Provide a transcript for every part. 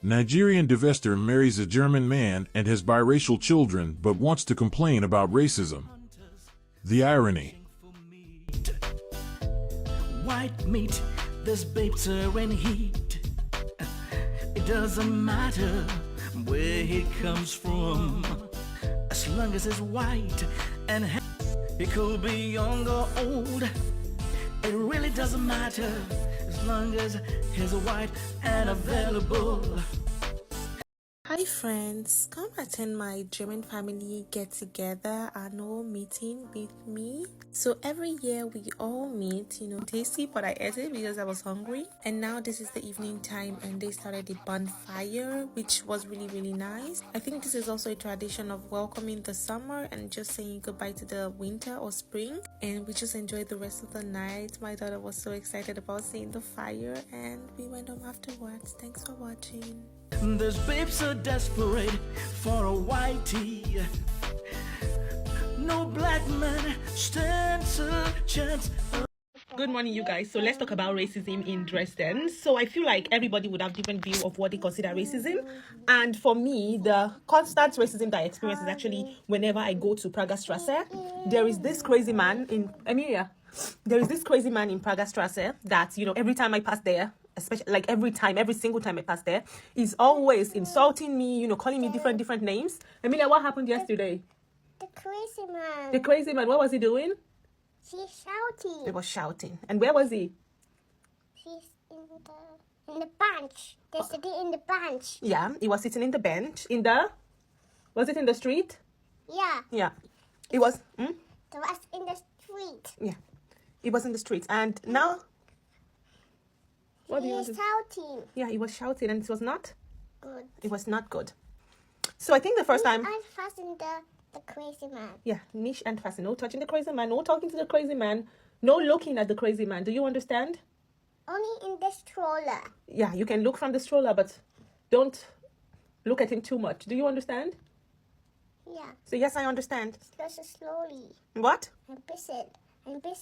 Nigerian Divestor marries a German man and has biracial children but wants to complain about racism. The irony. White meat, this babes are in heat. It doesn't matter where he comes from, as long as it's white and he could be young or old. It really doesn't matter as long as he's white and available. Hi friends, come attend my German family get together annual meeting with me. So every year we all meet, tasty, but I ate it because I was hungry. And now this is the evening time and they started the bonfire, which was really nice. I think this is also a tradition of welcoming the summer and just saying goodbye to the winter or spring. And we just enjoyed the rest of the night. My daughter was so excited about seeing the fire and we went home afterwards. Thanks for watching. These babes are desperate for a whitey. No black man stands a chance. Good morning, you guys. So let's talk about racism in Dresden. So I feel like everybody would have different view of what they consider racism. And for me, the constant racism that I experience is actually whenever I go to Pragerstrasse. There is this crazy man in Emilia. There is this crazy man in Pragerstrasse that, every time I pass there, especially like every single time I pass there, he's always insulting me, calling me different names. Emilia, what happened yesterday? The crazy man. The crazy man, what was he doing? He's shouting. He was shouting. And where was he? He's in the bench. They're sitting in the bench. Yeah, he was sitting in the bench. Was it in the street? Yeah. Yeah. It was. It was in the street. Yeah. It was in the street. And now. What do you want to... shouting. Yeah, he was shouting and it was not good. It was not good. So I think the first time. And fasten the crazy man. Yeah, niche and fasten. No touching the crazy man. No talking to the crazy man. No looking at the crazy man. Do you understand? Only in the stroller. Yeah, you can look from the stroller, but don't look at him too much. Do you understand? Yeah. So yes, I understand. Just slowly. What? I'm busy.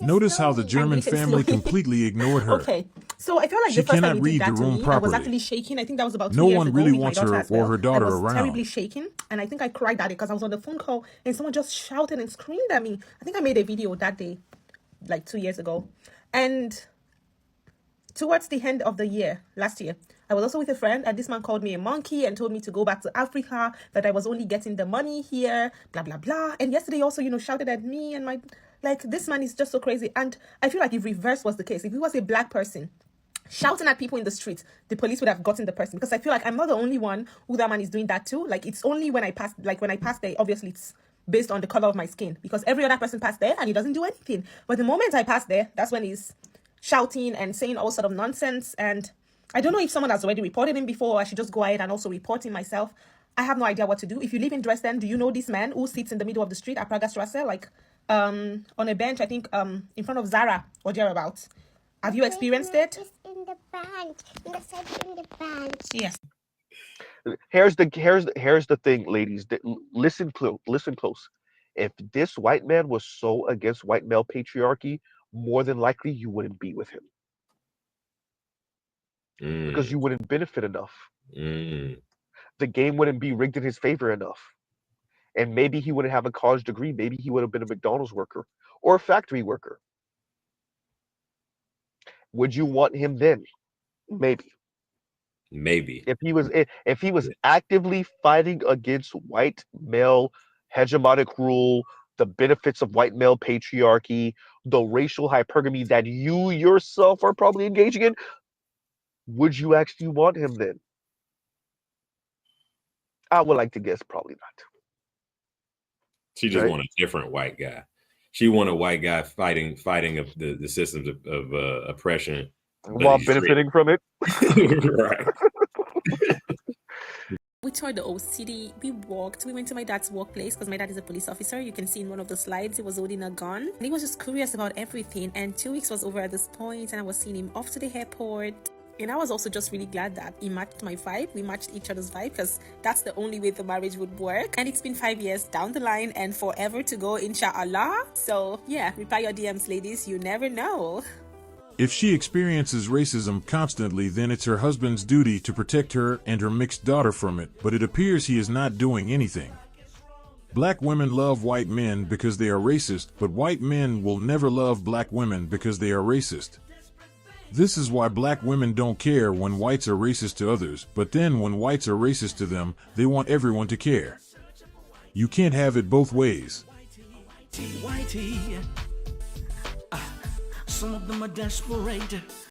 Notice how the German family completely ignored her. Okay, so I feel like she the first cannot time he read did that the to room me, properly. I was actually shaking. I think that was about 2 No years one ago really with my wants daughter her as well. or her daughter I was around. terribly shaking, and I think I cried at it because I was on the phone call and someone just shouted and screamed at me. I think I made a video that day, like 2 years ago, and towards the end of the year, last year, I was also with a friend and this man called me a monkey and told me to go back to Africa, that I was only getting the money here, blah, blah, blah. And yesterday also, shouted at me and this man is just so crazy. And I feel like if reverse was the case, if he was a black person shouting at people in the street, the police would have gotten the person, because I feel like I'm not the only one who that man is doing that too. Like it's only when I pass there, obviously it's based on the color of my skin, because every other person passed there and he doesn't do anything. But the moment I pass there, that's when he's shouting and saying all sort of nonsense. And I don't know if someone has already reported him before, or I should just go ahead and also report him myself. I have no idea what to do. If you live in Dresden, do you know this man who sits in the middle of the street at Pragerstrasse, like on a bench, I think in front of Zara or thereabouts? Have you experienced it? It's in the bench. In the bench. Yes. Here's the thing, ladies. Listen close. If this white man was so against white male patriarchy, more than likely you wouldn't be with him. Because you wouldn't benefit enough. The game wouldn't be rigged in his favor enough. And maybe he wouldn't have a college degree. Maybe he would have been a McDonald's worker or a factory worker. Would you want him then? Maybe. If he was actively fighting against white male hegemonic rule, the benefits of white male patriarchy, the racial hypergamy that you yourself are probably engaging in, would you actually want him then? I would like to guess probably not. She just want a different white guy. She want a white guy fighting the systems of oppression while benefiting from it. Right. We toured the old city. We went to my dad's workplace because my dad is a police officer. You can see in one of the slides he was holding a gun and he was just curious about everything. And 2 weeks was over at this point and I was seeing him off to the airport. And I was also just really glad that he matched my vibe. We matched each other's vibe because that's the only way the marriage would work. And it's been 5 years down the line and forever to go, inshallah. So yeah, reply your DMs, ladies. You never know. If she experiences racism constantly, then it's her husband's duty to protect her and her mixed daughter from it, but it appears he is not doing anything. Black women love white men because they are racist, but white men will never love black women because they are racist. This is why black women don't care when whites are racist to others, but then when whites are racist to them, they want everyone to care. You can't have it both ways. Some of them are desperate.